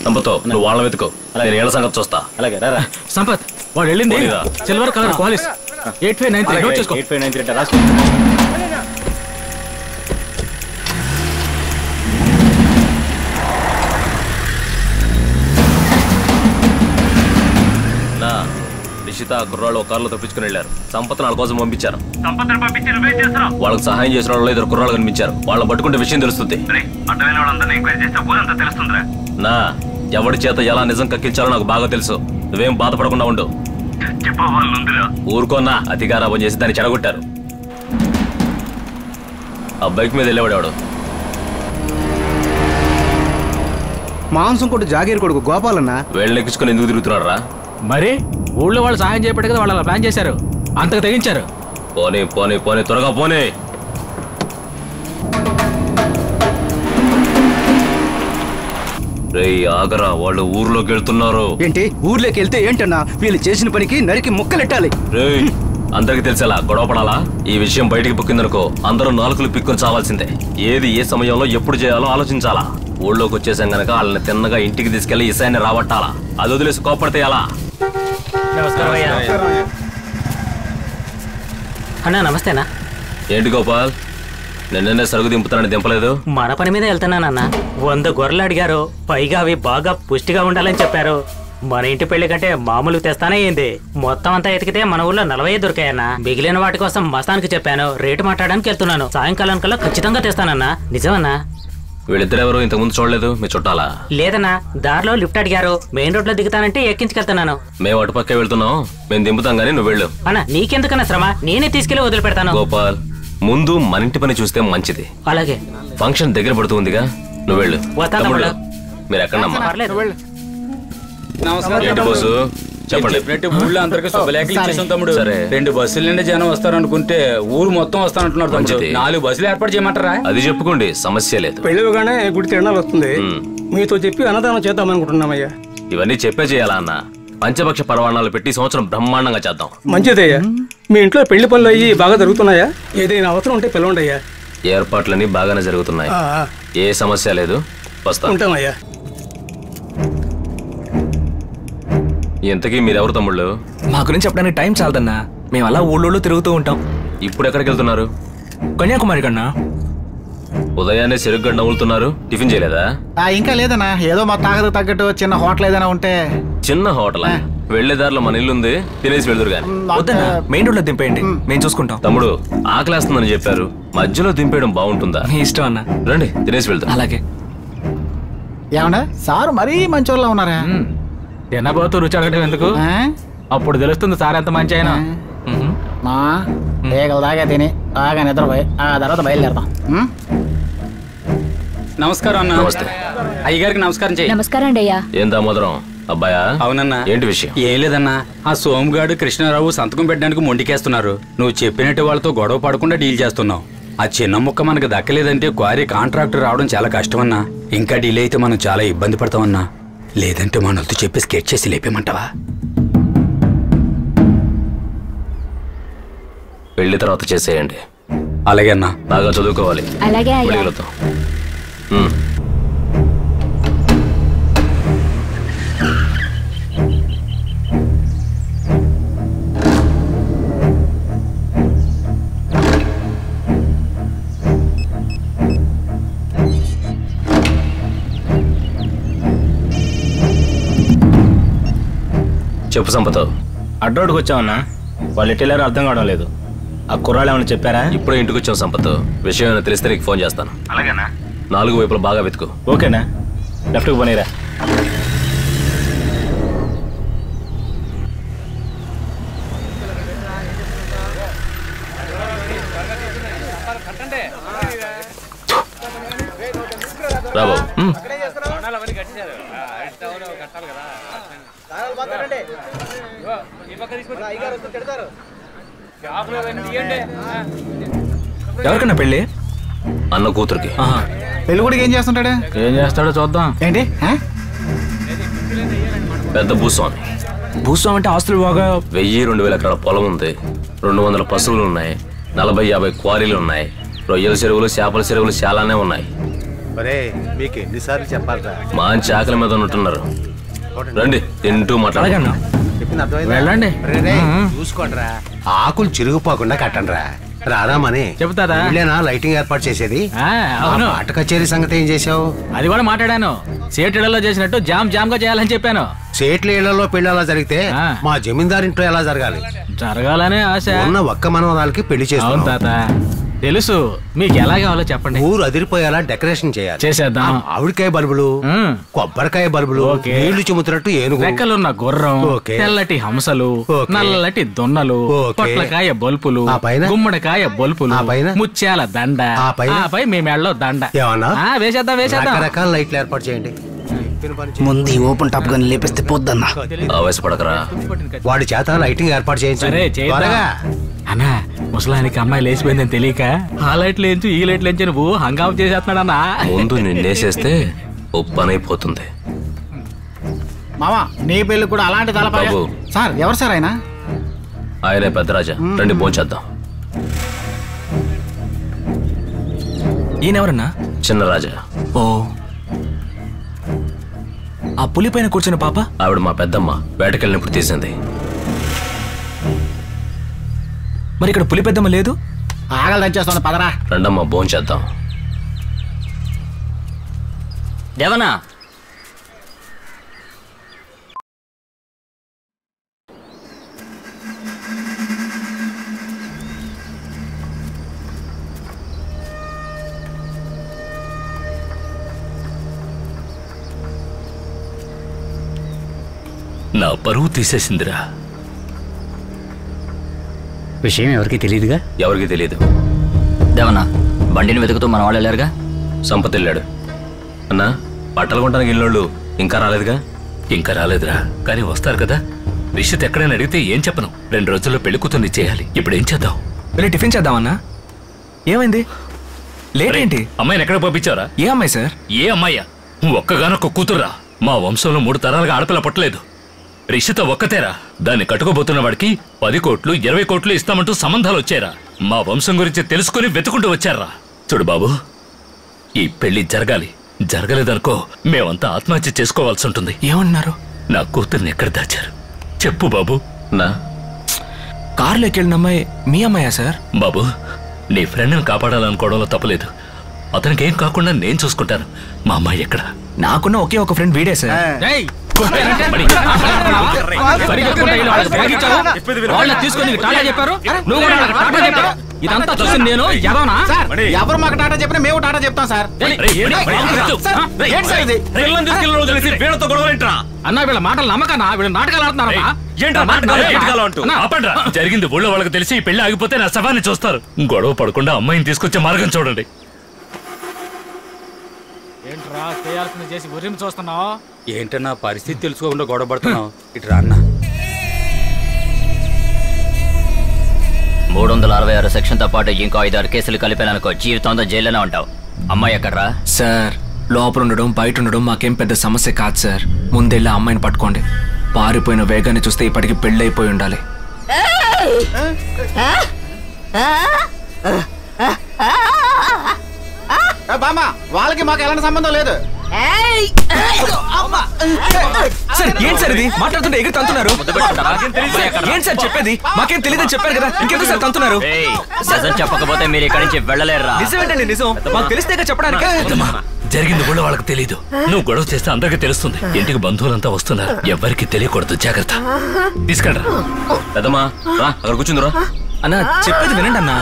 సంపతో నువ్వు వాళ్ళ వెతుకో నేను ఏళ్ళ సంగతి చూస్తా. అలాగే రా. సంపత్ వాడు వెళ్ళింది సిల్వర్ కలర్ క్వాలిస్ 8593 నోట్ చేసుకో. 8593 రాసుకో. నిషిత కుర్రాళ్ళు కార్లో తప్పించుకుని వెళ్ళారు. సంపత్ వాళ్ళ కోసం పంపించారు. వాళ్ళకి సహాయం చేసిన వాళ్ళు ఇద్దరు కుర్రాళ్ళు కనిపించారు. వాళ్ళని పట్టుకుంటే విషయం తెలుస్తుంది. నా ఎవడి చేత ఎలా నిజం కక్కించాలో నాకు బాగా తెలుసు. నువ్వేం బాధపడకుండా ఉండు. ఊరుకోన్నా అధికారాపం చేసి దాన్ని చెడగొట్టారు. ఆ బైక్ మీద వెళ్ళేవాడు మాంసం కొట్టు జాగీర్ కొడుకు గోపాలన్న. వేళ్ళని ఎక్కించుకుని ఎందుకు తిరుగుతున్నాడు రా? మరి ఊళ్ళో వాళ్ళు సహాయం చేయబట్టే కదా వాళ్ళు అలా ప్లాన్ చేశారు. అంతకు తెగించారు. పోనీ పోనీ పోనీ త్వరగా పోనీ. రేయ్ ఆగరా, వాళ్ళు ఊర్లోకి వెళ్తున్నారు. ఏంటి ఊర్లోకి వెళ్తే ఏంటన్నా? వీళ్ళు చేసిన పనికి నరికి ముక్కలెట్టాలి. రేయ్ అందరికి తెలిసేలా గొడవ పడాలా? ఈ విషయం బయటికి పొక్కిందనుకో అందరూ నాలుకలు పిక్కుని చావాల్సిందే. ఏది ఏ సమయంలో ఎప్పుడు చేయాలో ఆలోచించాలా. ఊళ్ళోకి వచ్చేసాం గనక వాళ్ళని తిన్నగా ఇంటికి తీసుకెళ్లి ఇసాయిని రాబట్టాలా. అది వదిలేసి కోపడితే ఎలా? అన్నా నమస్తేనా. ఏంటి గోపాల్ నిన్ననే సరుకు దింపుతానని దింపలేదు? మన పని మీద వెళ్తున్నానన్నా. 100 గొర్రెలు అడిగారు. పైగా అవి బాగా పుష్టిగా ఉండాలని చెప్పారు. మన ఇంటి పెళ్లి కంటే మామూలు తెస్తానే ఏంది. మొత్తం అంతా ఎతికితే మన ఊళ్ళో 40 దొరికాయన్నా. మిగిలిన వాటి కోసం మస్తానికి చెప్పాను. రేటు మాట్లాడడానికి వెళ్తున్నాను. సాయంకాలం కల్లా ఖచ్చితంగా తెస్తానన్నా. నిజమన్నా? వీళ్ళిద్దరెవరు ఇంతకుముందు చూడలేదు? మీ చుట్టాలా? లేదన్నా, దారిలో లిఫ్ట్ అడిగారు. మెయిన్ రోడ్ లో దిగుతానంటే ఎక్కించుకెళ్తున్నాను. మేము అటుపక్కే వెళ్తున్నాం. మేము దింపుతాం గానీ నువ్వు వెళ్ళు. అన్నా నీకెందుకన్నా శ్రమ, నేనే తీసుకెళ్లి వదిలిపెడతాను. గోపాల్ ముందు మన ఇంటి పని చూస్తే మంచిది. అలాగే. ఫంక్షన్ దగ్గర పడుతుందిగా, నువ్వు వెళ్ళు. మీరు ఎక్కడమ్మా? చెప్పినట్టు ఊళ్ళో అందరికి శుభలేఖలు ఇచ్చేసాం తమ్ముడు. 2 బస్సుల నుండి జనం వస్తారనుకుంటే ఊరు మొత్తం వస్తానంటున్నారు. 4 బస్సులు ఏర్పాటు చేయమంటారా? అది చెప్పుకోండి, సమస్య లేదు. పెళ్ళిగానే గుడి తిరణాలు వస్తుంది. మీతో చెప్పి అన్నదానం చేద్దాం అనుకుంటున్నామయ్యా. ఇవన్నీ చెప్పే చేయాలా అన్న? పంచపక్ష పరవాణాలు పెట్టి సంవత్సరం బ్రహ్మాండంగా చేద్దాం. మంచిదయ్యా. మీ ఇంట్లో పెళ్లి పనులు అయ్యి బాగా జరుగుతున్నాయా? ఏదైనా అవసరం ఉంటే పిలవండి అయ్యా. ఏర్పాట్లన్నీ బాగానే జరుగుతున్నాయి. ఏ సమస్య లేదు. వస్తా. ఉంటామయ్యా. ఇంతకీ మీరెవరు తమ్ముళ్ళు? మా గురించి చెప్పడానికి టైం చాలదన్నా. మేము అలా ఊళ్ళో తిరుగుతూ ఉంటాం. ఇప్పుడు ఎక్కడికి వెళ్తున్నారు? కన్యాకుమారి కన్నా. ఉదయాన్నే చెరుగ్గడ్డ నవ్వులుతున్నారు. టిఫిన్ చేయలేదా? ఇంకా లేదన్నా. ఏదో మా తాగదు తగ్గట్టు చిన్న హోటల్ ఏదైనా ఉంటే. చిన్న హోటల్? వెళ్లేదారిలో మన ఇల్లు ఉంది, తినేసి వెళ్దురు గాని. వద్దన్నా, మెయిన్ రోడ్ లో దింపేయండి, మేము చూసుకుంటాం. తమ్ముడు ఆకలేస్తుందని చెప్పారు, మధ్యలో దింపేయడం బాగుంటుందా? మీ ఇష్టం అన్న. రండి తినేసి వెళ్తాం. అలాగే. ఏమన్నా సార్ మరీ మంచోళ్ళ ఉన్నారా? తినబోతూ రుచి అడగటం ఎందుకు? అప్పుడు తెలుస్తుంది సార్ ఎంత మంచి అయినా. మా ఏగలు దాగా తిని బాగా నిద్రపోయి ఆ తర్వాత బయలుదేరతాం. నమస్కారం అన్న. నమస్తే. అయ్యగారికి నమస్కారం చెయ్యి. నమస్కారం అండి అయ్యా. ఏం దామోదరం అబ్బాయా? అవునన్నా. ఏంటి విషయం? ఏం లేదన్నా, ఆ సోముగాడు కృష్ణారావు సంతకం పెట్టడానికి మొండికేస్తున్నారు. నువ్వు చెప్పినట్టు వాళ్ళతో గొడవ పడకుండా డీల్ చేస్తున్నావు. ఆ చిన్న ముక్క మనకు దక్కలేదంటే క్వారీ కాంట్రాక్టర్ రావడం చాలా కష్టమన్నా. ఇంకా డీల్ అయితే మనం చాలా ఇబ్బంది పడతామన్నా. లేదంటే మనతో చెప్పి స్కెచ్ చేసి లేపేమంటావా? పెళ్లి తర్వాత చేసేయండి. అలాగే అన్నా. బాగా చదువుకోవాలి. అలాగే అయ్యా. చెప్పు సంపతో. అడ్రోడ్కి వచ్చామన్నా. వాళ్ళు ఎట్టెళ్ళారో అర్థం కావడం లేదు. ఆ కుర్రాళ్ళు ఏమైనా చెప్పారా? ఇప్పుడే ఇంటికి వచ్చాం సంపత్. విషయం ఏమైనా తెలిస్తే నీకు ఫోన్ చేస్తాను. అలాగేనా? 4 వైపులా బాగా వెతుకు. ఓకేనా? లెఫ్ట్కి పోనీరా. రాబో. ఎవరికన్నా పెళ్ళి? అన్న కూతురికి. పెళ్లి కూడా ఏం చేస్తుంటాడు? ఏం చేస్తాడో చూద్దాం. ఏంటి? పెద్ద భూస్వామి. భూస్వామి అంటే ఆస్తులు బాగా 1000-2000 ఎకరాల పొలం ఉంది. 200 పశువులు ఉన్నాయి. 40-50 క్వారీలు ఉన్నాయి. రొయ్యల చెరువులు, చేపల చెరువులు చాలానే ఉన్నాయి. మీకు ఎన్నిసార్లు చెప్పాలరా? మంచి ఆకలి మీద ఉంటున్నారు. రండి తింటూ మాట్లాడగలను. వెళ్ళండి. చూసుకోండిరా, ఆకులు చిరుగుపోకుండా కట్టండిరా. రారామని చెప్తాదా? లైటింగ్ ఏర్పాటు చేసేది. అవును. పాట కచేరీ సంగతి ఏం చేసావు? అది కూడా మాట్లాడాను. సేటిళ్లలో చేసినట్టు జామ్ జామ్ గా చేయాలని చెప్పాను. సేట్ల ఇళ్లలో పెళ్లి ఎలా జరిగితే మా జమీందారింట్లో ఎలా జరగాలి జరగాలనే ఆశ. ఉన్న ఒక్క మనవరాలకి పెళ్లి అవును తాత, తెలుసు. మీకు ఎలా కావాలో చెప్పండి. ఊరు అదిరిపోయేలా డెకరేషన్ చేయాలి. చేసేద్దాం. ఆవిడకాయ బల్బులు, కొబ్బరికాయ బల్బులు, నీళ్లు చెముతున్నట్టు ఏనుగు, రెక్కలున్న గుర్రం, తెల్లటి హంసలు, నల్లటి దొన్నలు, పొట్లకాయ బొల్పులు, గుమ్మడికాయ బొల్పులు, ముత్యాల దండ, ఆపై మీ మెళ్ళలో దండ. వేసేద్దాం వేసేద్దాం. రకరకాల లైట్లు ఏర్పాటు చేయండి. ముందు ఓపెన్ టాప్ గన్ లేపిస్తే పోద్దన్నా. ఆవేశపడకరా. వాడి చేత లైటింగ్ ఏర్పాటు చేయించండి. అన్నా, ముసలానికి అమ్మాయి లేచిపోయిందని తెలియక ఆ లైట్లు లేంచు ఈ లైట్లు లేంచు నువ్వు హంగామ చేసేస్తున్నాడన్నా. ముందు నిన్నేసేస్తే ఉప్పనైపోతుంది. మామా, నీ పెళ్లి కూడా అలాంటి తలపాయ. సార్, ఎవరు సార్ ఆయన? ఆయనే పెద్దరాజా. రండి భోంచేద్దాం. ఈయనెవరన్నా? చిన్న రాజా. ఓ, ఆ పులి పైన కూర్చున్న పాప? ఆవిడ మా పెద్దమ్మ. వేటకెళ్ళినప్పుడు తీసింది. మరి ఇక్కడ పులి పెద్దమ్మ లేదు? ఆగలు దంచేస్తాను, పదరా. రండమ్మ భోంచేద్దాం. దేవనా, నా పరువు తీసేసిందిరా. విషయం ఎవరికి తెలియదుగా? ఎవరికి తెలియదు. దేవనా, బండిని వెతుకుతూ మన వాళ్ళు వెళ్ళారుగా? సంపత్ వెళ్ళాడు. అన్నా, బట్టలు కొనడానికి ఇల్లు ఇంకా రాలేదుగా? ఇంకా రాలేదురా, కానీ వస్తారు కదా. రిషిత్ ఎక్కడైనా అడిగితే ఏం చెప్పను. 2 రోజుల్లో పెళ్లి కూతుర్ని చేయాలి. ఇప్పుడు ఏం చేద్దాం? వెళ్ళి టిఫిన్ చేద్దామన్నా. ఏమైంది? లేట్ ఏంటి? అమ్మాయిని ఎక్కడ పంపించారా? ఏ అమ్మాయి సార్? ఏ అమ్మాయ్యా? ఒక్కగానొక్క కూతుర్రా. మా వంశంలో 3 తరాలుగా ఆడపిల్ల పుట్టలేదు. రిషిత ఒక్కతేరా. దాన్ని కట్టుకోబోతున్న వాడికి 10 కోట్లు 20 కోట్లు ఇస్తామంటూ సంబంధాలు వచ్చారా. మా వంశం గురించి తెలుసుకుని వెతుకుంటూ వచ్చారా. చూడు బాబు, ఈ పెళ్లి జరగాలి. జరగలేదనుకో మేమంతా ఆత్మహత్య చేసుకోవాల్సి ఉంటుంది. ఏమన్నారు? నా కూతుర్ని ఎక్కడ దాచారు చెప్పు బాబు. నా కారులోకి వెళ్ళిన అమ్మాయి మీ అమ్మాయా సార్? బాబు, నీ ఫ్రెండ్ని కాపాడాలనుకోవడంలో తప్పలేదు. అతనికి ఏం కాకుండా నేను చూసుకుంటాను. మా అమ్మాయి ఎక్కడ? నాకున్న ఒకే ఒక ఫ్రెండ్ వీడే సార్. తీసుకొని టాటా చెప్పారు, నువ్వు కూడా టాటా చెప్పారు. ఇదంతా చూసి నేను ఎవరు మాకు టాటా చెప్పినా మేము టాటా చెప్తాం సార్. అన్నా, వీళ్ళ మాటలు నమ్మకన్నా? వీళ్ళ నాటకాలు ఆడుతున్నారా? జరిగింది ఊళ్ళో వాళ్ళకి తెలిసి ఈ పెళ్లి ఆగిపోతే నా శవాన్ని చూస్తారు. గొడవ పడకుండా అమ్మాయిని తీసుకొచ్చే మార్గం చూడండి. ఏంట్రా చేయాల్సింది చేసి ఉరిమి చూస్తున్నావు? ఏంటన్నా పరిస్థితి తెలుసుకోకుండా గొడవ పడుతున్నావు? ఇటు రాన్నా. 366 సెక్షన్తో పాటు ఇంకో 5-6 కేసులు కలిపాననుకో జీవితంతో జైల్లోనే ఉంటావు. అమ్మాయి ఎక్కడ్రా? సార్, లోపల ఉండడం బయట ఉండడం మాకేం పెద్ద సమస్య కాదు సార్. ముందెళ్ళి అమ్మాయిని పట్టుకోండి. పారిపోయిన వేగాన్ని చూస్తే ఇప్పటికి పెళ్ళైపోయి ఉండాలి. బామ్మ, వాళ్ళకి మాకు ఎలాంటి సంబంధం లేదు. సార్, ఏంటి సార్ ఇది? మాట్లాడుతుంటే ఎగిరి తంతున్నారు. ఏంటి సార్ చెప్పేది? మాకేం తెలియదని చెప్పారు కదా, ఇంకెందుకు సార్ తంతున్నారు? నిజం చెప్పకపోతే మీరు ఇక్కడి నుంచి వెళ్ళలేరురా. నిజమేంటండి నిజం? మాకు తెలిస్తే చెప్పడానికి. జరిగింది కూడా వాళ్ళకి తెలీదు. నువ్వు గొడవ చేస్తే అందరికీ తెలుస్తుంది. ఇంటికి బంధువులంతా వస్తున్నారు. ఎవరికి తెలియకూడదు, జాగ్రత్త. తీసుకెళ్ళరా. పెద్దమ్మా రా, అక్కడ కూర్చుందిరా. అన్నా, చెప్పేది వినండి అన్నా.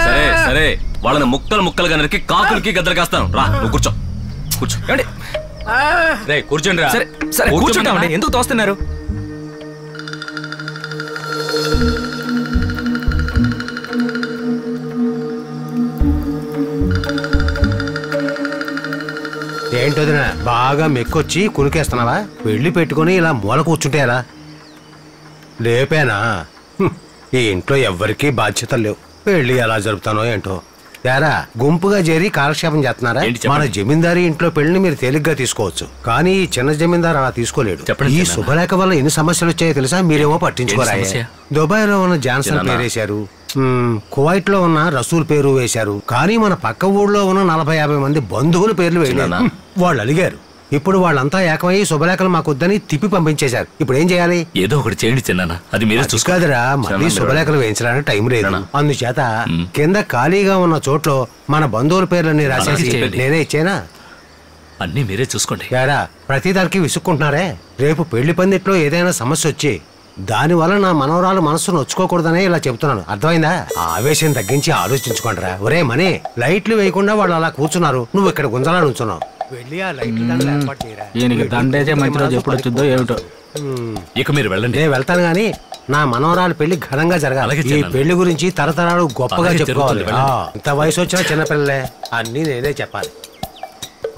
సరే సరే, వాళ్ళని ముక్కలుగా నరికి కాకులకి గద్దలు కాస్తాను. రా, నువ్వు కూర్చో. కూర్చో. కూర్చోండి రా. సరే సరే, కూర్చుంటామండి. ఎందుకు తోస్తున్నారు? ఏంటోదినా, బాగా మెక్కొచ్చి కునికేస్తున్నావా? పెళ్లి పెట్టుకుని ఇలా మూల కూర్చుంటే ఎలా? లేపేనా? ఈ ఇంట్లో ఎవ్వరికీ బాధ్యతలు లేవు. పెళ్లి ఎలా జరుపుతానో ఏంటో. యారా, గుంపుగా చేరి కాలక్షేపం చేస్తున్నారా? మన జమీందారీ ఇంట్లో పెళ్లిని మీరు తేలిగ్గా తీసుకోవచ్చు, కానీ ఈ చిన్న జమీందారు అలా తీసుకోలేడు. ఈ శుభలేఖ వల్ల ఎన్ని సమస్యలు వచ్చాయో తెలుసా? మీరేమో పట్టించుకోరా. దుబాయ్ లో ఉన్న జాన్సన్ పేరేశారు, కువైట్ లో ఉన్న రసూల్ పేరు వేశారు, కానీ మన పక్క ఊళ్ళో ఉన్న 40-50 మంది బంధువుల పేర్లు వేయలేనా? వాళ్ళు అడిగారు. ఇప్పుడు వాళ్ళంతా ఏకమయ్యి శుభలేఖలు మాకొద్దని తిప్పి పంపించేశారు. ఇప్పుడు ఏం చేయాలి? ఏదో ఒకటి చేయండి చిన్న, అది మీరే చూసుకోదరా. మళ్ళీ శుభలేఖలు వేయించడానికి టైం లేదు. అందుచేత కింద ఖాళీగా ఉన్న చోట్లో మన బంధువుల పేర్లన్నీ రాసేసి నేనే ఇచ్చేనా? అన్ని మీరే చూసుకోండి. యారా ప్రతి దానికి విసుక్కుంటున్నారే. రేపు పెళ్లి పందిట్లో ఏదైనా సమస్య వచ్చి దానివల్ల నా మనవరాలు మనసు నొచ్చుకోకూడదనే ఇలా చెప్తున్నాను. అర్థమైందా? ఆవేశం తగ్గించి ఆలోచించుకోండిరా. ఒరే మనీ, లైట్లు వేయకుండా వాళ్ళు అలా కూర్చున్నారు, నువ్వు ఇక్కడ గుంజలా నుంచున్నావు. వెళ్ళి ఆ లైట్లు దండైతే మంచి రోజు ఎప్పుడు వచ్చిందో ఏమిటో. ఇక మీరు వెళ్ళండి. నేను వెళ్తాను గానీ నా మనవరాలు పెళ్లి ఘనంగా జరగాలి. ఈ పెళ్లి గురించి తరతరాలు గొప్పగా చెప్పుకోవాలి. ఇంత వయసు వచ్చిన చిన్నపిల్లలే, అన్నీ నేనే చెప్పాలి.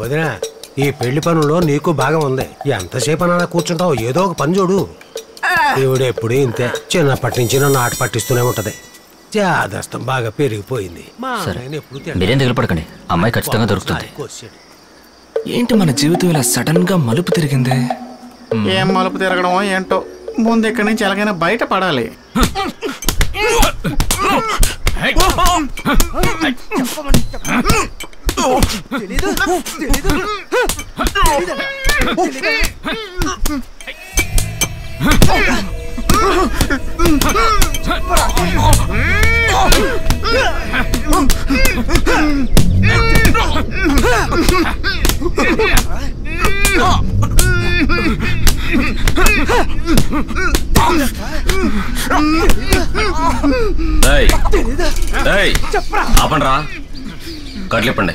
వదినా, ఈ పెళ్లి పనుల్లో నీకు భాగం ఉంది. ఎంతసేపు అలా కూర్చుంటావు? ఏదో ఒక పని చూడు. ఈవిడెప్పుడు ఇంతే, చిన్నప్పటి నుంచి నన్ను ఆట పట్టిస్తూనే ఉంటది. జాదస్తం బాగా పెరిగిపోయింది. మీరేం దిగులు పడకండి, అమ్మాయి ఖచ్చితంగా దొరుకుతుంది. ఏంటి మన జీవితం ఇలా సడన్ గా మలుపు తిరిగింది? ఏం మలుపు తిరగడమో ఏంటో. ముందు ఇక్కడి నుంచి ఎలాగైనా బయట పడాలి. ఆపండ్రా, కట్లిప్పండి.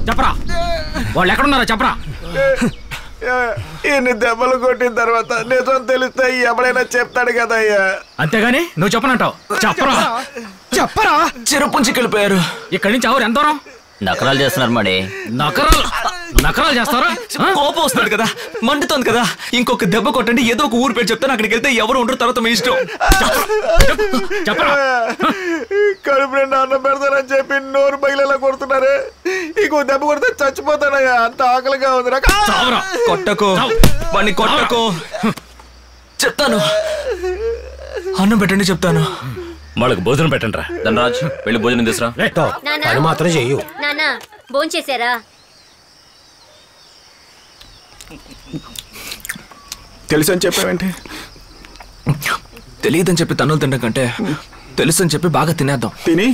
చెప్పరా, వాళ్ళు ఎక్కడున్నారా చెప్పరా. ఎన్ని దెబ్బలు కొట్టిన తర్వాత నిజం తెలిస్తే ఎవడైనా చెప్తాడు కదా అయ్యా. అంతేగాని నువ్వు చెప్పనంటావు. చెప్పరా చెప్పరా. చెరుపుంచి వెళ్ళిపోయారు. ఇక్కడి నుంచి ఎవరు ఎంతవరం నకరాలు చేస్తున్నారు మడి. నకరాలు చేస్తారా? కోపం వస్తుంది కదా, మండుతోంది కదా. ఇంకొక దెబ్బ కొట్టండి, ఏదో ఒక ఊరు పేరు చెప్తాను, అక్కడికి వెళ్తే ఎవరు ఉండరు, తర్వాత మీ ఇష్టం. కడుపు నిండా అన్నం పెడతానని చెప్పి నోరు పగిలేలా కొడుతున్నారే. ఇంకో దెబ్బ కొడితే చచ్చిపోతానయ్యా, అంత ఆకలిగా ఉంది నాకు. కొట్టకో వాడిని, కొట్టకో. చెప్తాను, అన్నం పెట్టండి చెప్తాను. వాళ్ళకి భోజనం పెట్టండి రా. ధనరాజ్, వెళ్ళి భోజనం తీసురా. అది మాత్రం చెయ్యు. నానా భోంచేశారా? తెలుసని చెప్పావేంటి? తెలియదని చెప్పి తన్నులు తినడం కంటే తెలుసని చెప్పి బాగా తినేద్దాం. తిని